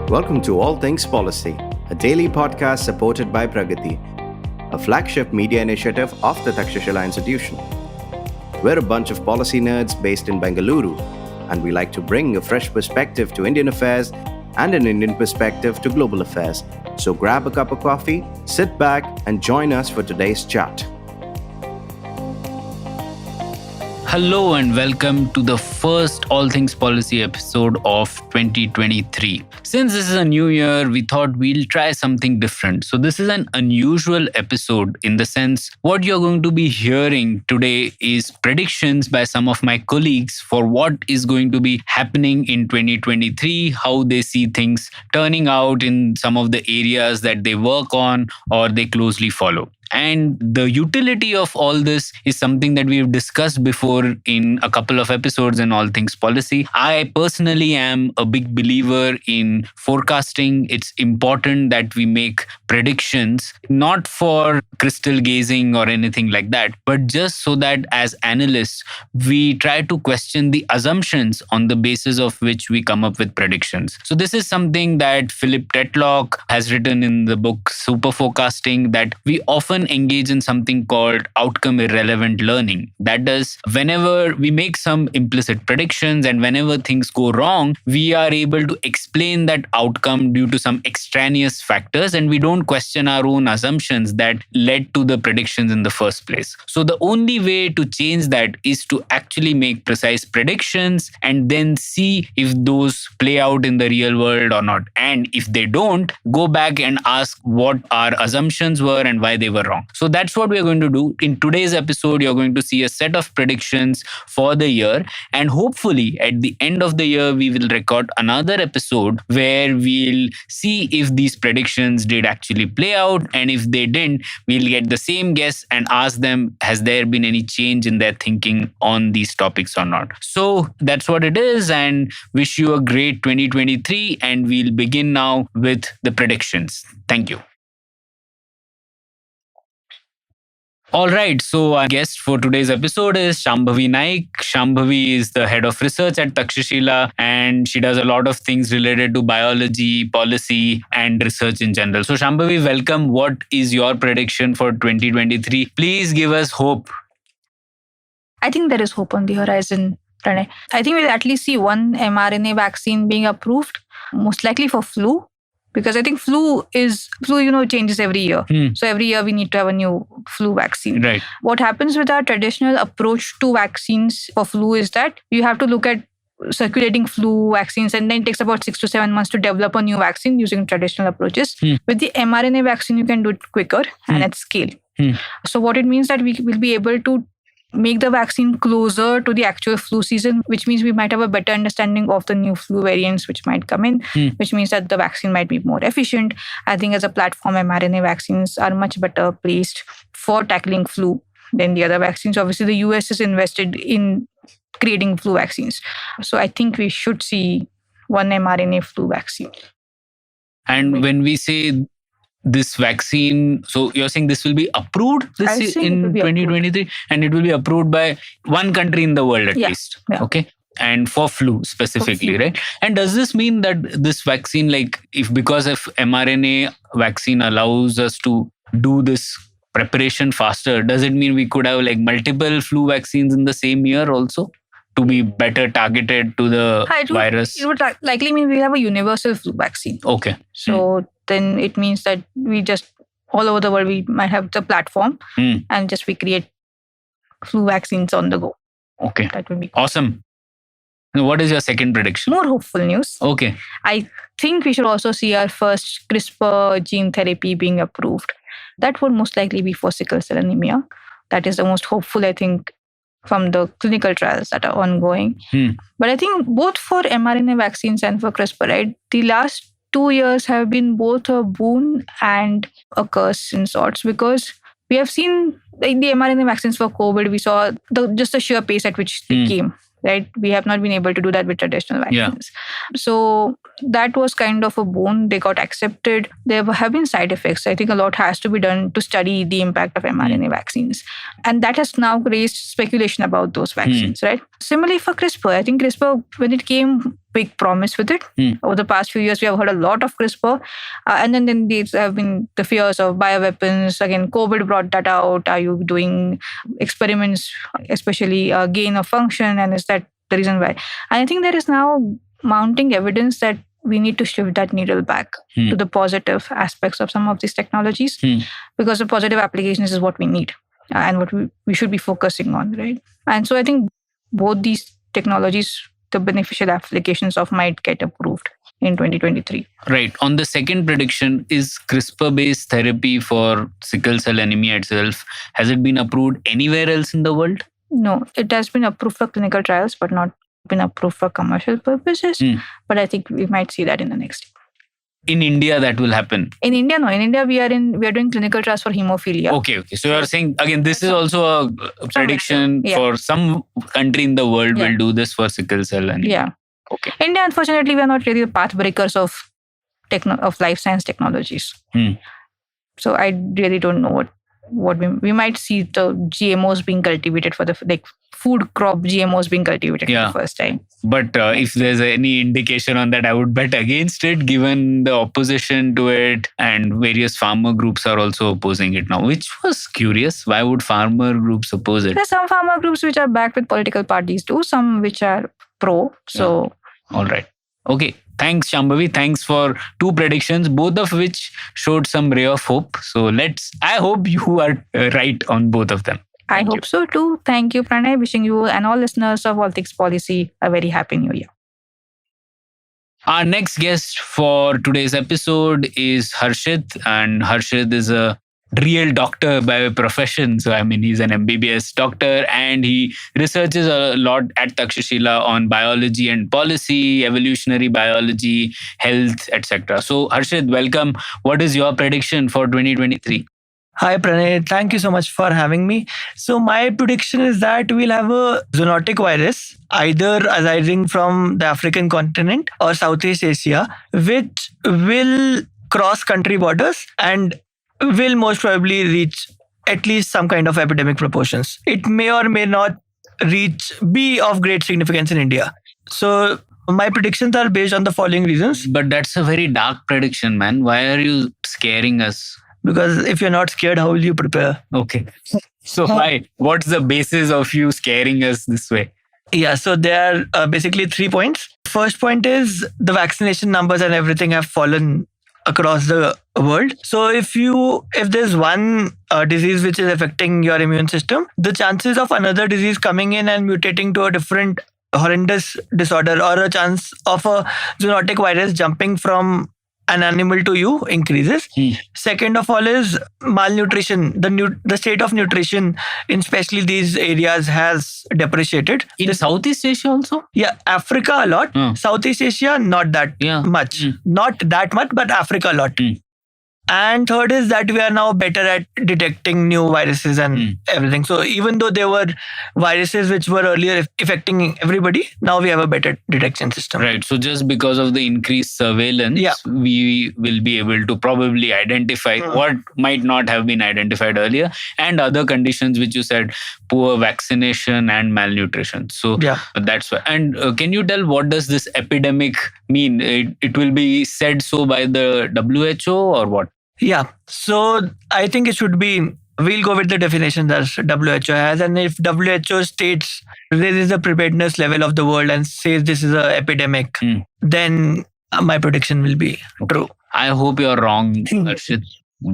Welcome to All Things Policy, a daily podcast supported by Pragati, a flagship media initiative of the Takshashila institution. We're a bunch of policy nerds based in Bengaluru, and we like to bring a fresh perspective to Indian affairs and an Indian perspective to global affairs. So grab a cup of coffee, sit back, and join us for today's chat. Hello and welcome to the first All Things Policy episode of 2023. Since this is a new year, we thought we'll try something different. So this is an unusual episode in the sense what you're going to be hearing today is predictions by some of my colleagues for what is going to be happening in 2023, how they see things turning out in some of the areas that they work on or they closely follow. And the utility of all this is something that we've discussed before in a couple of episodes in All Things Policy. I personally am a big believer in forecasting. It's important that we make predictions, not for crystal gazing or anything like that, but just so that as analysts, we try to question the assumptions on the basis of which we come up with predictions. So this is something that Philip Tetlock has written in the book Super Forecasting, that we often engage in something called outcome irrelevant learning. That is, whenever we make some implicit predictions and whenever things go wrong, we are able to explain that outcome due to some extraneous factors and we don't question our own assumptions that led to the predictions in the first place. So the only way to change that is to actually make precise predictions and then see if those play out in the real world or not. And if they don't, go back and ask what our assumptions were and why they were wrong. So that's what we're going to do. In today's episode, you're going to see a set of predictions for the year. And hopefully at the end of the year, we will record another episode where we'll see if these predictions did actually play out. And if they didn't, we'll get the same guess and ask them, has there been any change in their thinking on these topics or not? So that's what it is, and wish you a great 2023. And we'll begin now with the predictions. Thank you. All right, so our guest for today's episode is Shambhavi Naik. Shambhavi is the head of research at Takshashila, and she does a lot of things related to biology, policy, and research in general. So Shambhavi, welcome. What is your prediction for 2023? Please give us hope. I think there is hope on the horizon, Pranay. I think we'll at least see one mRNA vaccine being approved, most likely for flu. Because I think flu, changes every year. So every year we need to have a new flu vaccine. Right. What happens with our traditional approach to vaccines for flu is that you have to look at circulating flu vaccines, and then it takes about 6 to 7 months to develop a new vaccine using traditional approaches. With the mRNA vaccine, you can do it quicker and at scale. So what it means that we will be able to make the vaccine closer to the actual flu season, which means we might have a better understanding of the new flu variants which might come in, which means that the vaccine might be more efficient. I think as a platform, mRNA vaccines are much better placed for tackling flu than the other vaccines. Obviously, the US is invested in creating flu vaccines. So I think we should see one mRNA flu vaccine. And when we say this vaccine, so you're saying this will be approved in 2023 and it will be approved by one country in the world at least. Yeah. Okay. And for flu specifically, right? And does this mean that this vaccine, because if mRNA vaccine allows us to do this preparation faster, does it mean we could have multiple flu vaccines in the same year also to be better targeted to the virus? It would likely mean we have a universal flu vaccine. Okay. So then it means that we just, all over the world, we might have the platform and just we create flu vaccines on the go. Okay. That would be awesome. Now, what is your second prediction? More hopeful news. Okay. I think we should also see our first CRISPR gene therapy being approved. That would most likely be for sickle cell anemia. That is the most hopeful, I think, from the clinical trials that are ongoing. But I think both for mRNA vaccines and for CRISPR, right, the last 2 years have been both a boon and a curse in sorts, because we have seen the mRNA vaccines for COVID, we saw just the sheer pace at which they came, right? We have not been able to do that with traditional vaccines. So that was kind of a boon. They got accepted. There have been side effects. I think a lot has to be done to study the impact of mRNA vaccines. And that has now raised speculation about those vaccines, right? Similarly for CRISPR, I think CRISPR, when it came, big promise with it. Over the past few years, we have heard a lot of CRISPR. And then there have been the fears of bioweapons. Again, COVID brought that out. Are you doing experiments, especially gain of function? And is that the reason why? And I think there is now mounting evidence that we need to shift that needle back to the positive aspects of some of these technologies, because the positive applications is what we need and what we should be focusing on, right? And so I think both these technologies, the beneficial applications of might get approved in 2023. Right. On the second prediction, is CRISPR-based therapy for sickle cell anemia itself, has it been approved anywhere else in the world? No, it has been approved for clinical trials, but not been approved for commercial purposes. But I think we might see that in the next year. In India, that will happen. In India, no. In India, we are doing clinical trials for hemophilia. Okay. So you're saying, again, this is also a prediction for some country in the world will do this for sickle cell anemia. Yeah. Okay. India, unfortunately, we are not really the path breakers of life science technologies. So I really don't know what we might see the GMOs being cultivated for the food crop GMOs being cultivated for the first time. But if there's any indication on that, I would bet against it, given the opposition to it, and various farmer groups are also opposing it now, which was curious. Why would farmer groups oppose it? There's some farmer groups which are backed with political parties too, some which are pro. So, all right. Okay. Thanks, Shambhavi. Thanks for two predictions, both of which showed some ray of hope. So I hope you are right on both of them. I hope so too. Thank you, Pranay. Wishing you and all listeners of All Things Policy a very happy new year. Our next guest for today's episode is Harshit, and Harshit is a real doctor by profession. So, he's an MBBS doctor, and he researches a lot at Takshashila on biology and policy, evolutionary biology, health, etc. So, Harshit, welcome. What is your prediction for 2023? Hi, Pranay. Thank you so much for having me. So my prediction is that we'll have a zoonotic virus, either arising from the African continent or Southeast Asia, which will cross country borders and will most probably reach at least some kind of epidemic proportions. It may or may not be of great significance in India. So my predictions are based on the following reasons. But that's a very dark prediction, man. Why are you scaring us? Because if you're not scared, how will you prepare? Okay. So why? What's the basis of you scaring us this way? Yeah, so there are basically 3 points. First point is the vaccination numbers and everything have fallen across the world. So if there's one disease which is affecting your immune system, the chances of another disease coming in and mutating to a different horrendous disorder, or a chance of a zoonotic virus jumping from an animal to you increases. Second of all is malnutrition. The state of nutrition in especially these areas has depreciated. In Southeast Asia also? Yeah, Africa a lot. Southeast Asia, not that much. Not that much, but Africa a lot. And third is that we are now better at detecting new viruses and everything. So even though there were viruses which were earlier affecting everybody, now we have a better detection system. Right. So just because of the increased surveillance, we will be able to probably identify what might not have been identified earlier, and other conditions which you said, poor vaccination and malnutrition. So that's why. And can you tell what does this epidemic mean? It will be said so by the WHO or what? Yeah, so I think it should be, we'll go with the definition that WHO has. And if WHO states this is the preparedness level of the world and says this is an epidemic, then my prediction will be true. I hope you're wrong, Harshit.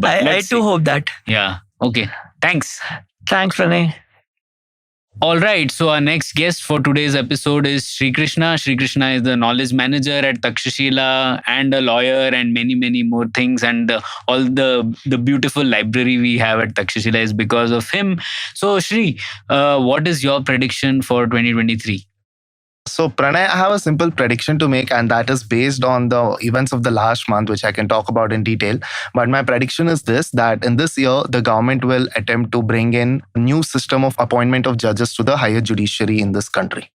I too hope that. Yeah. Okay. Thanks. Thanks, Pranay. All right, so our next guest for today's episode is Shri Krishna. Shri Krishna is the knowledge manager at Takshashila and a lawyer and many, many more things. And all the beautiful library we have at Takshashila is because of him. So Shri, what is your prediction for 2023? So Pranay, I have a simple prediction to make, and that is based on the events of the last month, which I can talk about in detail. But my prediction is this, that in this year, the government will attempt to bring in a new system of appointment of judges to the higher judiciary in this country.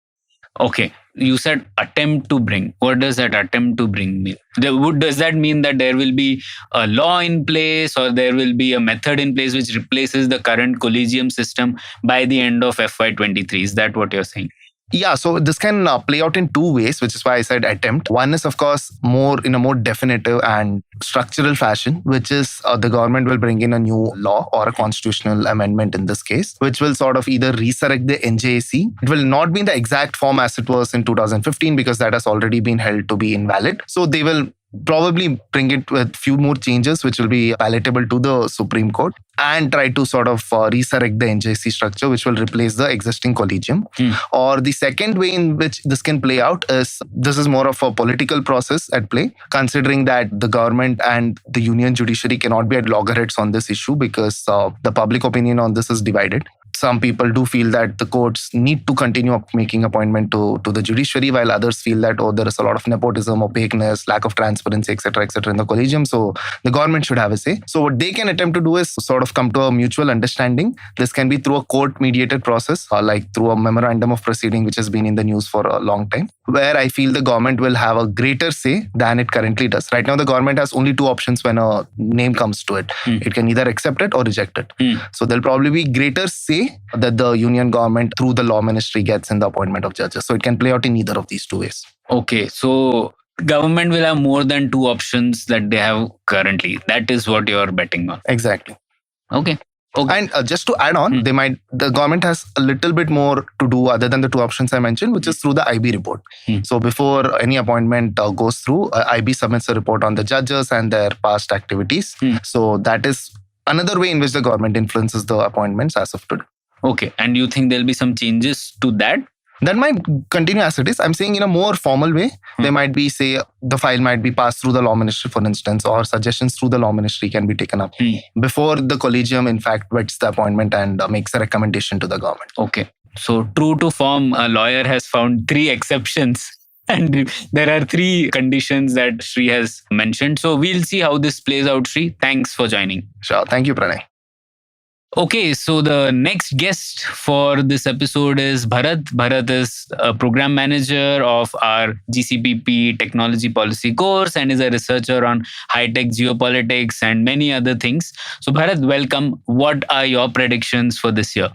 Okay. You said attempt to bring. What does that attempt to bring mean? Does that mean that there will be a law in place or there will be a method in place which replaces the current collegium system by the end of FY23? Is that what you're saying? Yeah, so this can play out in two ways, which is why I said attempt. One is, of course, more in a more definitive and structural fashion, which is the government will bring in a new law or a constitutional amendment in this case, which will sort of either resurrect the NJAC. It will not be in the exact form as it was in 2015 because that has already been held to be invalid. So they will probably bring it with few more changes which will be palatable to the Supreme Court and try to sort of resurrect the NJC structure which will replace the existing collegium. Or the second way in which this can play out is this is more of a political process at play, considering that the government and the union judiciary cannot be at loggerheads on this issue because the public opinion on this is divided. Some people do feel that the courts need to continue making appointment to the judiciary, while others feel that, there is a lot of nepotism, opaqueness, lack of transparency, etc., in the collegium. So the government should have a say. So what they can attempt to do is sort of come to a mutual understanding. This can be through a court-mediated process, or like through a memorandum of proceeding, which has been in the news for a long time, where I feel the government will have a greater say than it currently does. Right now, the government has only two options when a name comes to it. It can either accept it or reject it. So there'll probably be greater say that the union government through the law ministry gets in the appointment of judges. So it can play out in either of these two ways. Okay, so government will have more than two options that they have currently. That is what you're betting on. Exactly. Okay. And just to add on, the government has a little bit more to do other than the two options I mentioned, which is through the IB report. So before any appointment goes through, IB submits a report on the judges and their past activities. So that is another way in which the government influences the appointments as of today. Okay. And you think there'll be some changes to that? That might continue as it is. I'm saying in a more formal way. There might be, say, the file might be passed through the law ministry, for instance, or suggestions through the law ministry can be taken up before the collegium, in fact, vets the appointment and makes a recommendation to the government. Okay. So true to form, a lawyer has found 3 exceptions. And there are 3 conditions that Shri has mentioned. So we'll see how this plays out, Shri. Thanks for joining. Sure. Thank you, Pranay. Okay, so the next guest for this episode is Bharat. Bharat is a program manager of our GCPP technology policy course and is a researcher on high-tech geopolitics and many other things. So Bharat, welcome. What are your predictions for this year?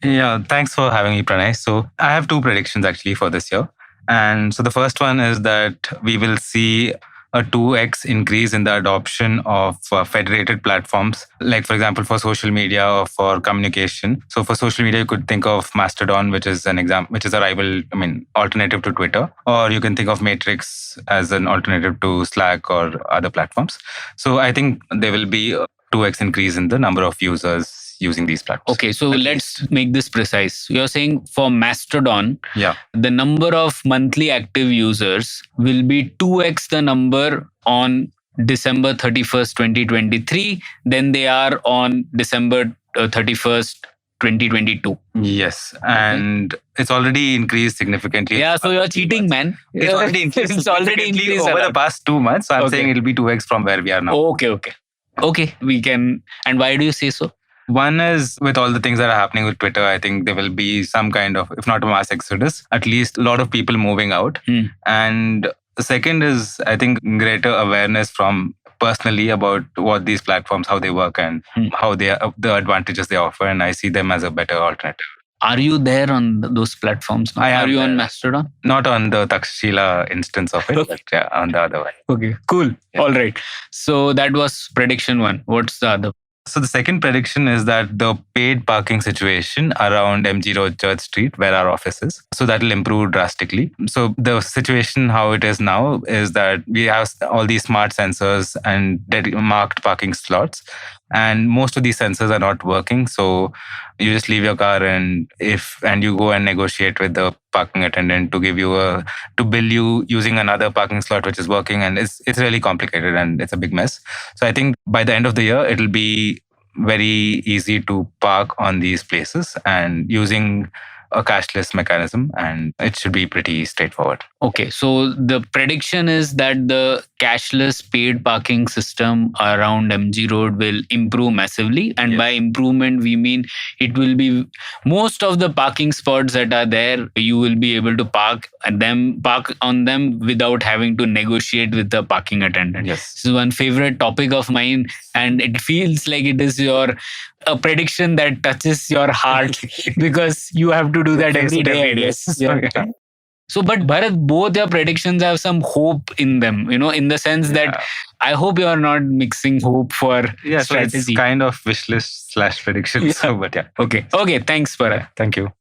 Yeah, thanks for having me, Pranay. So I have 2 predictions actually for this year. And so the first one is that we will see a 2x increase in the adoption of federated platforms, like for example, for social media or for communication. So for social media, you could think of Mastodon, which is an example, which is a rival, alternative to Twitter, or you can think of Matrix as an alternative to Slack or other platforms. So I think there will be a 2x increase in the number of users using these platforms. Okay, so let's make this precise. You're saying for Mastodon, the number of monthly active users will be 2x the number on December 31st, 2023 than they are on December 31st, 2022. Yes, and it's already increased significantly. Yeah, so you're cheating, man. It's already increased over the past 2 months. So I'm saying it'll be 2x from where we are now. Okay, we can. And why do you say so? One is with all the things that are happening with Twitter, I think there will be some kind of, if not a mass exodus, at least a lot of people moving out. And the second is, I think, greater awareness from personally about what these platforms, how they work and how the advantages they offer. And I see them as a better alternative. Are you there on those platforms? Are you on Mastodon? Not on the Takshashila instance of it, but on the other one. Okay, cool. Yeah. All right. So that was prediction 1. What's the other? So the second prediction is that the paid parking situation around MG Road, Church Street, where our office is, so that will improve drastically. So the situation how it is now is that we have all these smart sensors and marked parking slots, and most of these sensors are not working. So you just leave your car and you go and negotiate with the parking attendant to bill you using another parking slot which is working, and it's really complicated and it's a big mess. So I think by the end of the year it'll be very easy to park on these places, and using a cashless mechanism, and it should be pretty straightforward. Okay, so the prediction is that the cashless paid parking system around MG Road will improve massively. And Yes. by improvement, we mean it will be most of the parking spots that are there, you will be able to park on them without having to negotiate with the parking attendant. Yes. This is one favorite topic of mine, and it feels like it is a prediction that touches your heart because you have to do that every day, I guess. Yeah. So, but Bharat, both your predictions have some hope in them, in the sense that I hope you are not mixing hope for Yes, so strategy. it's kind of wish list / prediction. Yeah. So, but yeah. Okay, thanks, Bharat. Thank you.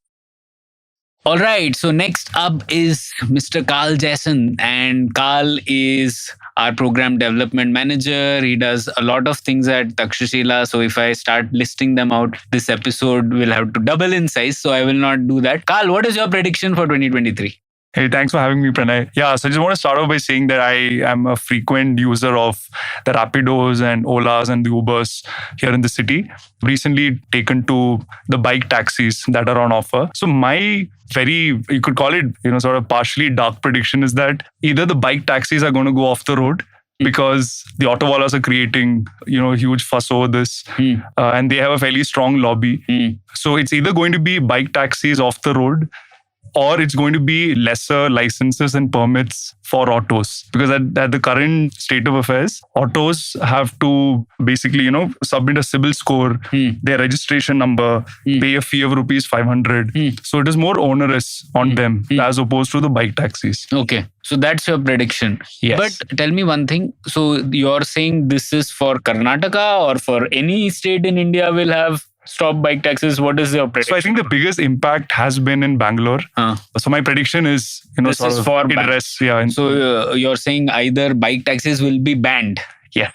All right, so next up is Mr. Carl Jason, and Carl is our program development manager. He does a lot of things at Takshashila. So if I start listing them out, this episode will have to double in size. So I will not do that. Carl, what is your prediction for 2023? Hey, thanks for having me, Pranay. Yeah, so I just want to start off by saying that I am a frequent user of the Rapidos and Olas and the Ubers here in the city. Recently taken to the bike taxis that are on offer. So my you could call it, sort of partially dark prediction is that either the bike taxis are going to go off the road because the auto wallahs are creating, a huge fuss over this, and they have a fairly strong lobby. So it's either going to be bike taxis off the road, or it's going to be lesser licenses and permits for autos. Because at the current state of affairs, autos have to basically, submit a CIBIL score, their registration number, pay a fee of rupees 500. So it is more onerous on them as opposed to the bike taxis. Okay, so that's your prediction. Yes. But tell me one thing. So you're saying this is for Karnataka or for any state in India will have stop bike taxes? What is your prediction? So I think the biggest impact has been in Bangalore. So my prediction is, This sort is of for it ban- rests, yeah. So you're saying either bike taxis will be banned, Yeah.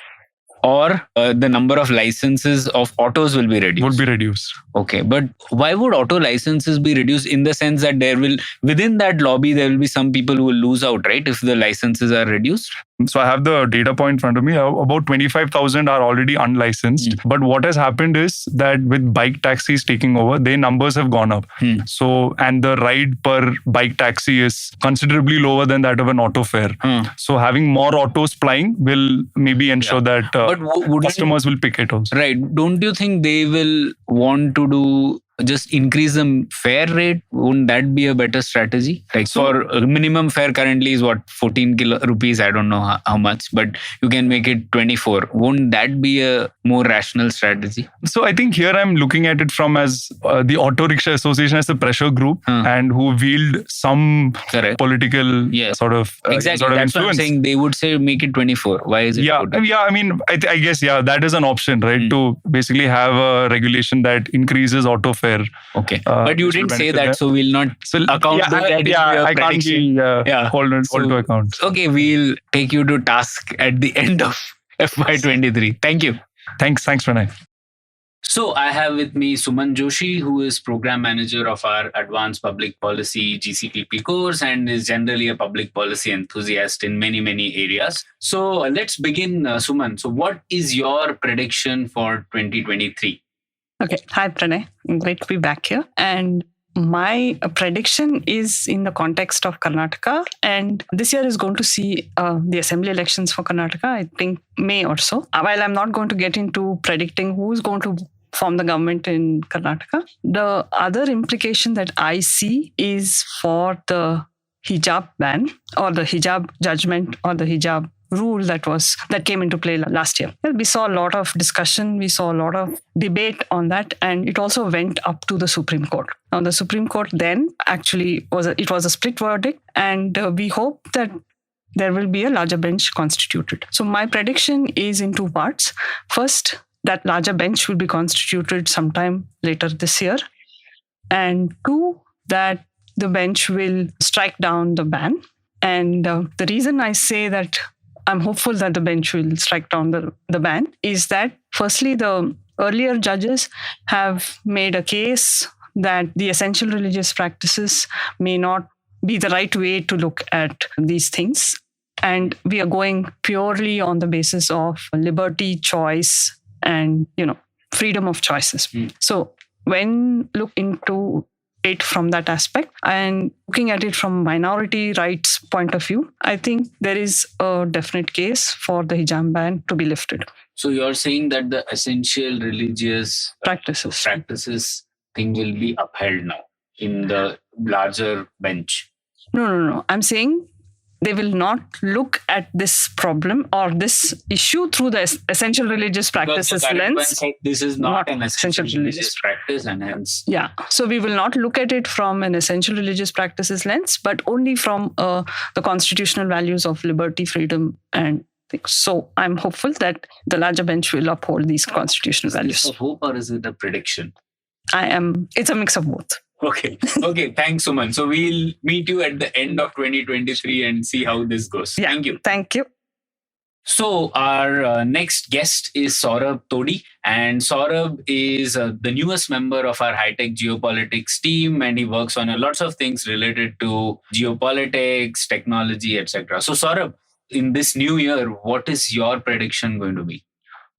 or the number of licenses of autos will be reduced. Would be reduced. Okay, but why would auto licenses be reduced in the sense that within that lobby, there will be some people who will lose out, right? If the licenses are reduced? So I have the data point in front of me. About 25,000 are already unlicensed. But what has happened is that with bike taxis taking over, their numbers have gone up. So, and the ride per bike taxi is considerably lower than that of an auto fare. So having more autos plying will maybe ensure that customers will pick it also. Right. Don't you think they will want to do just increase the fare rate? Wouldn't that be a better strategy? Like for minimum fare currently is what, 14 rupees? I don't know how much, but you can make it 24. Won't that be a more rational strategy? So I think here I'm looking at it from as the Auto Rickshaw Association as a pressure group and who wield some political sort of exactly. sort of That's influence. what I'm saying. They would say make it 24. Why is it? Yeah. I mean, I guess, that is an option, right? To basically have a regulation that increases auto fare. Okay. But you didn't say that, them. so we'll not account that. I can't be hold to account. Okay, we'll take you to task at the end of FY23. Thank you. Thanks, Pranay. So I have with me Suman Joshi, who is program manager of our Advanced Public Policy GCPP course and is generally a public policy enthusiast in many, many areas. So let's begin, Suman. So what is your prediction for 2023? Okay. Hi, Pranay. Great to be back here. And my prediction is in the context of Karnataka. And this year is going to see the assembly elections for Karnataka, I think May or so. While I'm not going to get into predicting who's going to form the government in Karnataka, the other implication that I see is for the hijab ban or the hijab judgment or the hijab rule that came into play last year. We saw a lot of discussion, we saw a lot of debate on that, and it also went up to the Supreme Court. Now, the Supreme Court then actually was a split verdict, and we hope that there will be a larger bench constituted. So my prediction is in two parts. First, that larger bench will be constituted sometime later this year, and two, that the bench will strike down the ban. And the reason I say that I'm hopeful that the bench will strike down the ban is that, firstly, the earlier judges have made a case that the essential religious practices may not be the right way to look at these things. And we are going purely on the basis of liberty, choice, and, freedom of choices. So when look into it from that aspect. And looking at it from minority rights point of view, I think there is a definite case for the hijab ban to be lifted. So you're saying that the essential religious Practices. thing will be upheld now in the larger bench. No. I'm saying they will not look at this problem or this issue through the essential religious practices lens. This is not an essential religious practice, and hence. Yeah. So we will not look at it from an essential religious practices lens, but only from the constitutional values of liberty, freedom, and things. So I'm hopeful that the larger bench will uphold these constitutional values. Is it a hope or is it a prediction? It's a mix of both. Okay. Thanks, Suman. So we'll meet you at the end of 2023 and see how this goes. Yeah. Thank you. So our next guest is Saurabh Todi, and Saurabh is the newest member of our high-tech geopolitics team, and he works on lots of things related to geopolitics, technology, etc. So Saurabh, in this new year, what is your prediction going to be?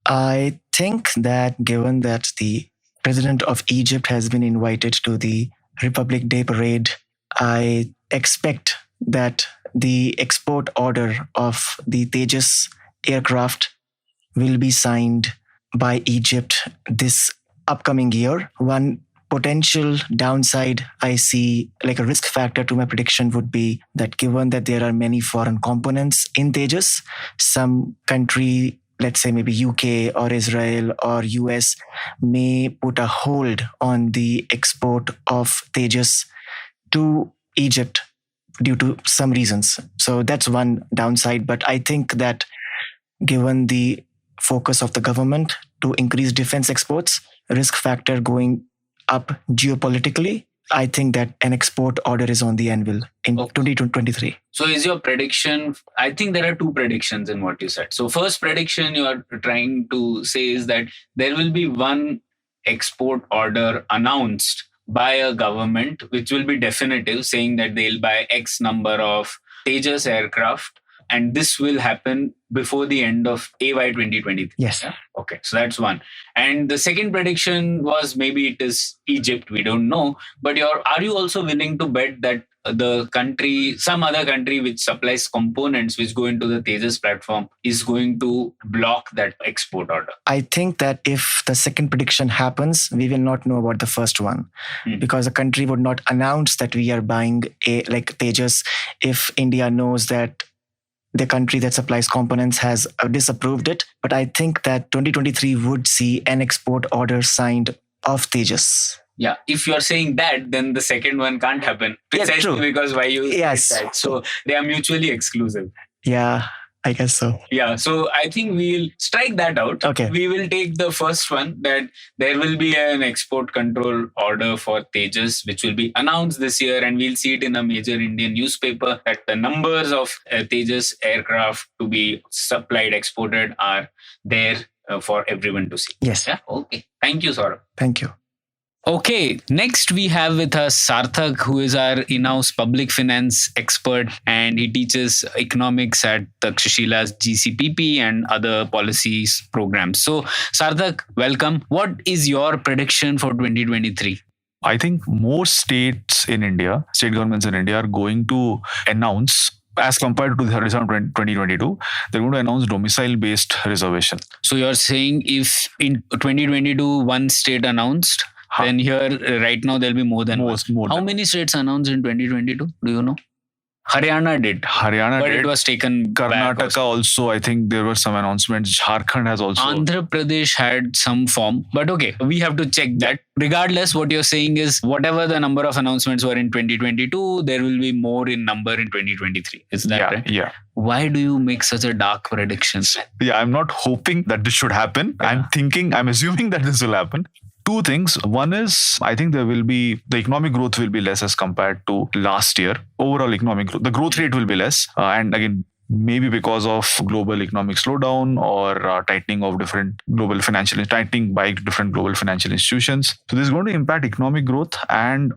I think that given that the President of Egypt has been invited to the Republic Day parade, I expect that the export order of the Tejas aircraft will be signed by Egypt this upcoming year. One potential downside I see, like a risk factor to my prediction, would be that given that there are many foreign components in Tejas, some country, let's say maybe UK or Israel or US, may put a hold on the export of Tejas to Egypt due to some reasons. So that's one downside. But I think that given the focus of the government to increase defense exports, risk factor going up geopolitically, I think that an export order is on the anvil in 2023. So is your prediction, I think there are two predictions in what you said. So first prediction you are trying to say is that there will be one export order announced by a government, which will be definitive, saying that they'll buy X number of Tejas aircraft, and this will happen before the end of AY 2023. Yes. Yeah? Okay, so that's one. And the second prediction was maybe it is Egypt, we don't know. But are you also willing to bet that some other country which supplies components which go into the Tejas platform is going to block that export order? I think that if the second prediction happens, we will not know about the first one because the country would not announce that we are buying Tejas if India knows that the country that supplies components has disapproved it. But I think that 2023 would see an export order signed of Tejas. Yeah, if you're saying that, then the second one can't happen. Precisely because why you said that. So they are mutually exclusive. Yeah, I guess so. Yeah, so I think we'll strike that out. Okay. We will take the first one, that there will be an export control order for Tejas, which will be announced this year, and we'll see it in a major Indian newspaper that the numbers of Tejas aircraft to be supplied, exported are there for everyone to see. Yes. Yeah. Okay. Thank you, Saurabh. Thank you. Okay, next we have with us Sarthak, who is our in-house public finance expert, and he teaches economics at Takshashila's GCPP and other policies programs. So Sarthak, welcome. What is your prediction for 2023? I think most state governments in India are going to announce, as compared to the 2022, they're going to announce domicile-based reservation. So you're saying if in 2022 one state announced, then here right now there'll be more than one. How many states announced in 2022? Do you know? Haryana did. But it was taken back. Karnataka also, I think there were some announcements. Jharkhand has also. Andhra Pradesh had some form. But okay, we have to check that. Regardless, what you're saying is whatever the number of announcements were in 2022, there will be more in number in 2023. Is that right? Yeah. Why do you make such a dark prediction? Yeah, I'm not hoping that this should happen. Yeah. I'm assuming that this will happen. Two things. One is, I think the economic growth will be less as compared to last year. Overall economic growth, the growth rate will be less. And again, maybe because of global economic slowdown or tightening by different global financial institutions. So this is going to impact economic growth. And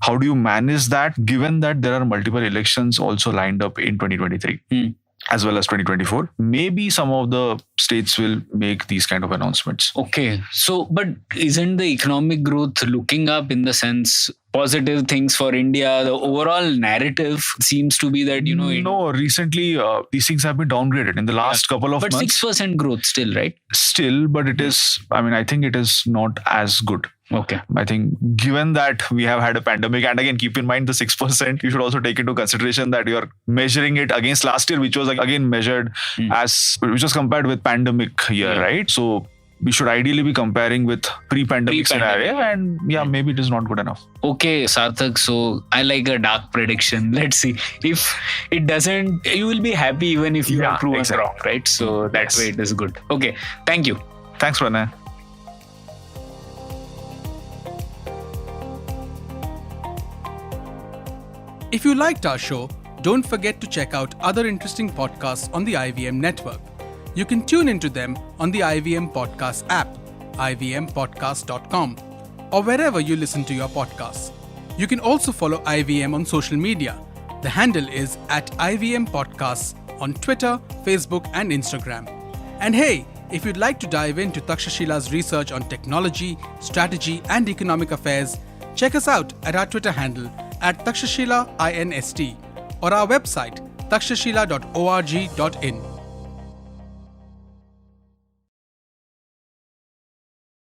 how do you manage that, given that there are multiple elections also lined up in 2023? As well as 2024. Maybe some of the states will make these kind of announcements. Okay. So, but isn't the economic growth looking up in the sense positive things for India? The overall narrative seems to be that, No, recently these things have been downgraded in the last couple of but months. 6% growth still, right? Still, but it is, I think it is not as good. Okay. I think given that we have had a pandemic, and again, keep in mind the 6%, you should also take into consideration that you are measuring it against last year, which was again measured which was compared with pandemic year, right? So we should ideally be comparing with pre-pandemic scenario, and maybe it is not good enough. Okay, Sarthak, so I like a dark prediction. Let's see. If it doesn't, you will be happy even if you are proven wrong, right? So that way it is good. Okay, thank you. Thanks, Pranay. If you liked our show, don't forget to check out other interesting podcasts on the IVM network. You can tune into them on the IVM Podcast app, ivmpodcast.com, or wherever you listen to your podcasts. You can also follow IVM on social media. The handle is @IVM Podcasts on Twitter, Facebook, and Instagram. And hey, if you'd like to dive into Takshashila's research on technology, strategy, and economic affairs, check us out at our Twitter handle @Takshashila INST or our website takshashila.org.in.